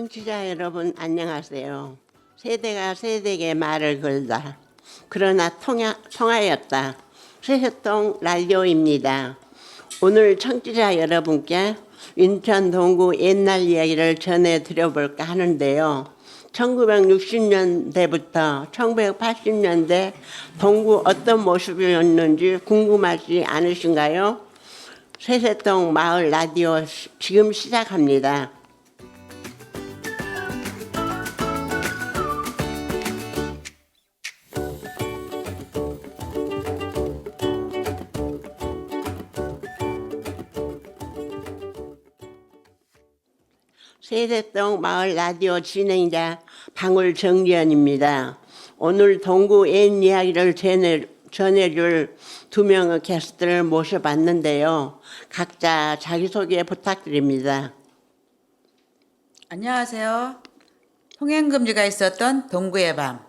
청취자 여러분 안녕하세요. 세대가 세대에게 말을 걸다. 그러나 통하였다. 세세통 라디오입니다. 오늘 청취자 여러분께 인천 동구 옛날 이야기를 전해드려볼까 하는데요. 1960년대부터 1980년대 동구 어떤 모습이었는지 궁금하지 않으신가요? 세세통 마을 라디오 지금 시작합니다. 세세통 마을 라디오 진행자 방울정지연입니다. 오늘 동구 옛 이야기를 전해줄 두 명의 게스트를 모셔봤는데요. 각자 자기소개 부탁드립니다. 안녕하세요. 통행금지가 있었던 동구의 밤,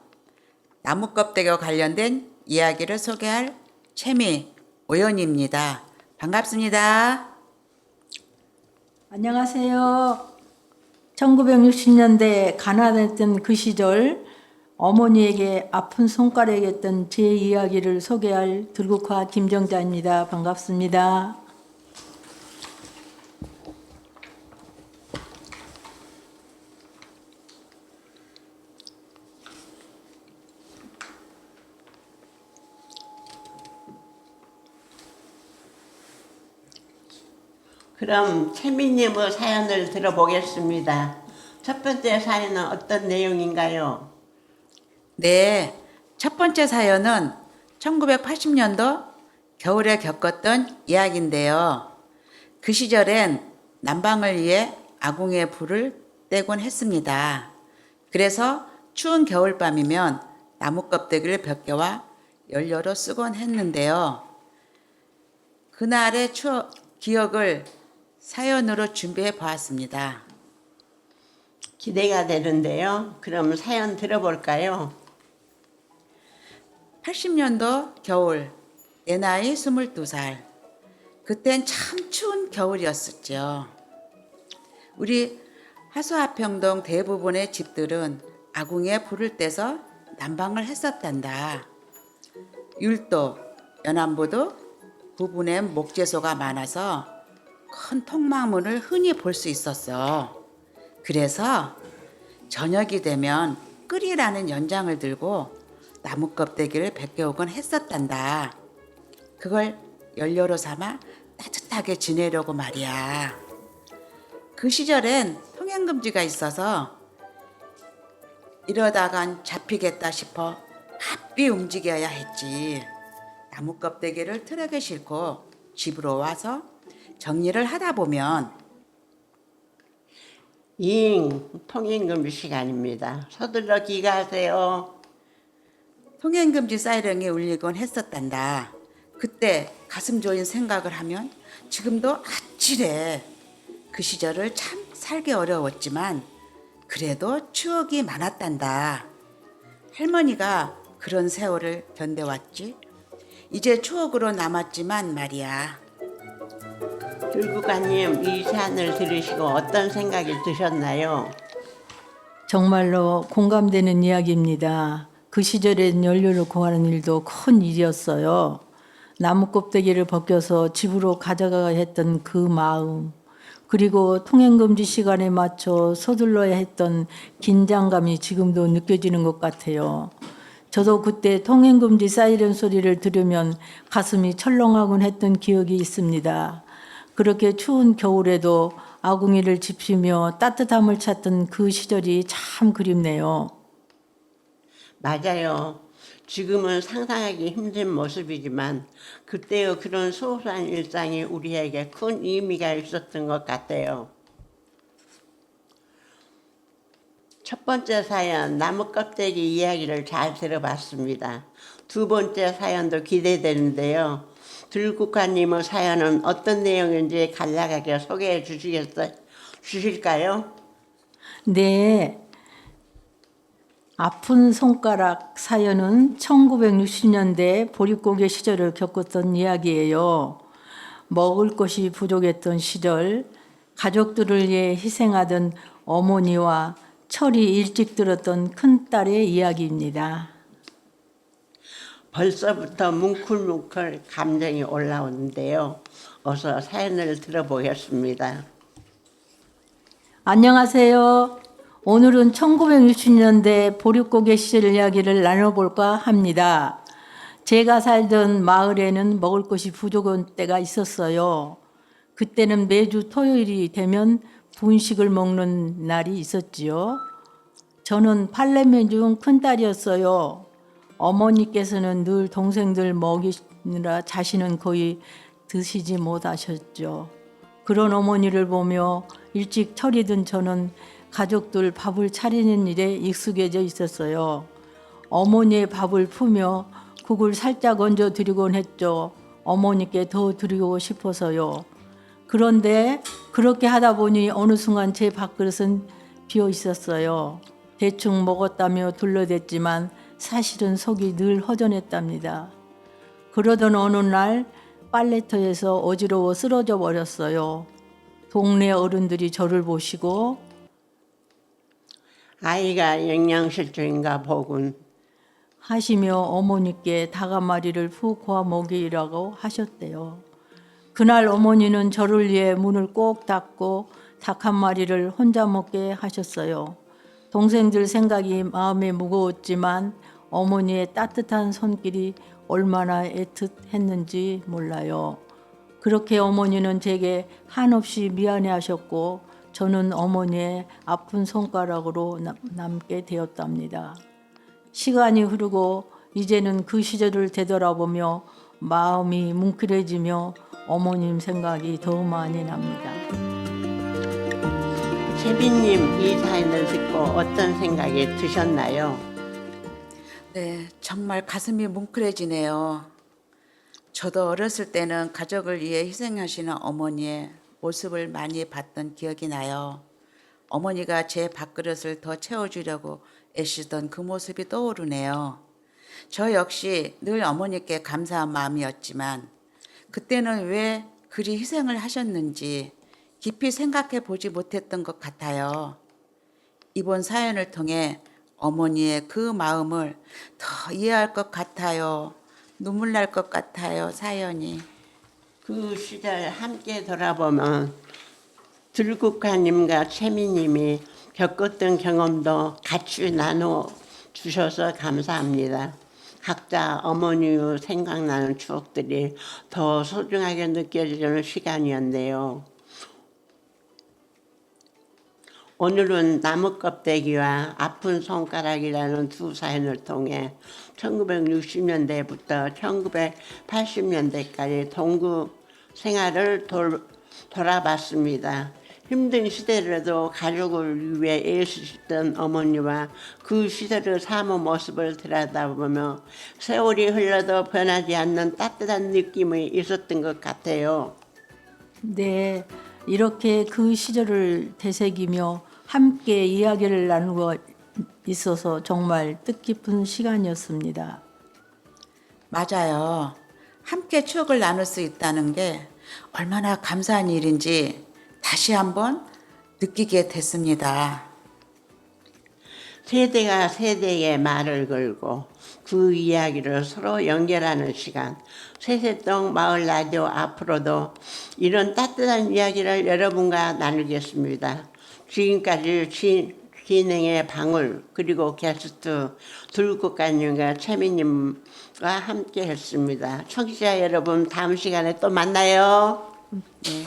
나무껍데기와 관련된 이야기를 소개할 최미 오연입니다. 반갑습니다. 안녕하세요. 1960년대 가난했던 그 시절 어머니에게 아픈 손가락이었던 제 이야기를 소개할 들국화 김정자입니다. 반갑습니다. 그럼 최미님의 사연을 들어보겠습니다. 첫 번째 사연은 어떤 내용인가요? 네, 첫 번째 사연은 1980년도 겨울에 겪었던 이야기인데요. 그 시절엔 난방을 위해 아궁이에 불을 떼곤 했습니다. 그래서 추운 겨울밤이면 나무 껍데기를 몇 개와 연료로 쓰곤 했는데요. 그날의 기억을 사연으로 준비해 보았습니다. 기대가 되는데요. 그럼 사연 들어볼까요? 80년도 겨울, 내 나이 22살. 그땐 참 추운 겨울이었었죠. 우리 하수하평동 대부분의 집들은 아궁이에 불을 떼서 난방을 했었단다. 율도, 연안부도 부분엔 목재소가 많아서 큰 통나무를 흔히 볼 수 있었어. 그래서 저녁이 되면 끓이라는 연장을 들고 나무 껍데기를 벗겨오곤 했었단다. 그걸 연료로 삼아 따뜻하게 지내려고 말이야. 그 시절엔 통행금지가 있어서 이러다간 잡히겠다 싶어 바삐 움직여야 했지. 나무 껍데기를 트럭에 싣고 집으로 와서 정리를 하다 보면 통행금지 시간입니다. 서둘러 귀가하세요. 통행금지 사이렌이 울리곤 했었단다. 그때 가슴 조인 생각을 하면 지금도 아찔해. 그 시절을 참 살기 어려웠지만 그래도 추억이 많았단다. 할머니가 그런 세월을 견뎌왔지. 이제 추억으로 남았지만 말이야. 들국화님, 이 사연을 들으시고 어떤 생각이 드셨나요? 정말로 공감되는 이야기입니다. 그 시절엔 연료를 구하는 일도 큰 일이었어요. 나무 껍데기를 벗겨서 집으로 가져가야 했던 그 마음, 그리고 통행금지 시간에 맞춰 서둘러야 했던 긴장감이 지금도 느껴지는 것 같아요. 저도 그때 통행금지 사이렌 소리를 들으면 가슴이 철렁하곤 했던 기억이 있습니다. 그렇게 추운 겨울에도 아궁이를 지피며 따뜻함을 찾던 그 시절이 참 그립네요. 맞아요. 지금은 상상하기 힘든 모습이지만 그때의 그런 소소한 일상이 우리에게 큰 의미가 있었던 것 같아요. 첫 번째 사연, 나무 껍데기 이야기를 잘 들어봤습니다. 두 번째 사연도 기대되는데요. 들국화님의 사연은 어떤 내용인지 간략하게 소개해 주실까요? 네. 아픈 손가락 사연은 1960년대 보릿고개 시절을 겪었던 이야기예요. 먹을 것이 부족했던 시절 가족들을 위해 희생하던 어머니와 철이 일찍 들었던 큰딸의 이야기입니다. 벌써부터 뭉클뭉클 감정이 올라오는데요. 어서 사연을 들어보겠습니다. 안녕하세요. 오늘은 1960년대 보릿고개 시절 이야기를 나눠볼까 합니다. 제가 살던 마을에는 먹을 것이 부족한 때가 있었어요. 그때는 매주 토요일이 되면 분식을 먹는 날이 있었지요. 저는 팔남매 중 큰딸이었어요. 어머니께서는 늘 동생들 먹이느라 자신은 거의 드시지 못하셨죠. 그런 어머니를 보며 일찍 철이 든 저는 가족들 밥을 차리는 일에 익숙해져 있었어요. 어머니의 밥을 푸며 국을 살짝 얹어 드리곤 했죠. 어머니께 더 드리고 싶어서요. 그런데 그렇게 하다 보니 어느 순간 제 밥그릇은 비어 있었어요. 대충 먹었다며 둘러댔지만 사실은 속이 늘 허전했답니다. 그러던 어느 날 빨래터에서 어지러워 쓰러져 버렸어요. 동네 어른들이 저를 보시고 아이가 영양실조인가 보군. 하시며 어머니께 닭 한 마리를 푹 구워 먹이라고 하셨대요. 그날 어머니는 저를 위해 문을 꼭 닫고 닭 한 마리를 혼자 먹게 하셨어요. 동생들 생각이 마음에 무거웠지만 어머니의 따뜻한 손길이 얼마나 애틋했는지 몰라요. 그렇게 어머니는 제게 한없이 미안해하셨고 저는 어머니의 아픈 손가락으로 남게 되었답니다. 시간이 흐르고 이제는 그 시절을 되돌아보며 마음이 뭉클해지며 어머님 생각이 더 많이 납니다. 세빈님, 이 사연을 듣고 어떤 생각이 드셨나요? 네, 정말 가슴이 뭉클해지네요. 저도 어렸을 때는 가족을 위해 희생하시는 어머니의 모습을 많이 봤던 기억이 나요. 어머니가 제 밥그릇을 더 채워주려고 애쓰던 그 모습이 떠오르네요. 저 역시 늘 어머니께 감사한 마음이었지만 그때는 왜 그리 희생을 하셨는지 깊이 생각해 보지 못했던 것 같아요. 이번 사연을 통해 어머니의 그 마음을 더 이해할 것 같아요. 눈물 날 것 같아요, 사연이. 그 시절 함께 돌아보면 들국화님과 채미님이 겪었던 경험도 같이 나눠 주셔서 감사합니다. 각자 어머니 생각나는 추억들이 더 소중하게 느껴지는 시간이었네요. 오늘은 나무 껍데기와 아픈 손가락이라는 두 사연을 통해 1960년대부터 1980년대까지 동구 생활을 돌아봤습니다. 힘든 시대라도 가족을 위해 애쓰시던 어머니와 그 시대를 사무 모습을 들여다보며 세월이 흘러도 변하지 않는 따뜻한 느낌이 있었던 것 같아요. 네, 이렇게 그 시절을 되새기며 함께 이야기를 나누고 있어서 정말 뜻깊은 시간이었습니다. 맞아요. 함께 추억을 나눌 수 있다는 게 얼마나 감사한 일인지 다시 한번 느끼게 됐습니다. 세대가 세대의 말을 걸고 그 이야기를 서로 연결하는 시간. 세세동 마을 라디오 앞으로도 이런 따뜻한 이야기를 여러분과 나누겠습니다. 지금까지 진행의 방울 그리고 게스트 들국화님과 채미님과 함께 했습니다. 청취자 여러분, 다음 시간에 또 만나요. 네.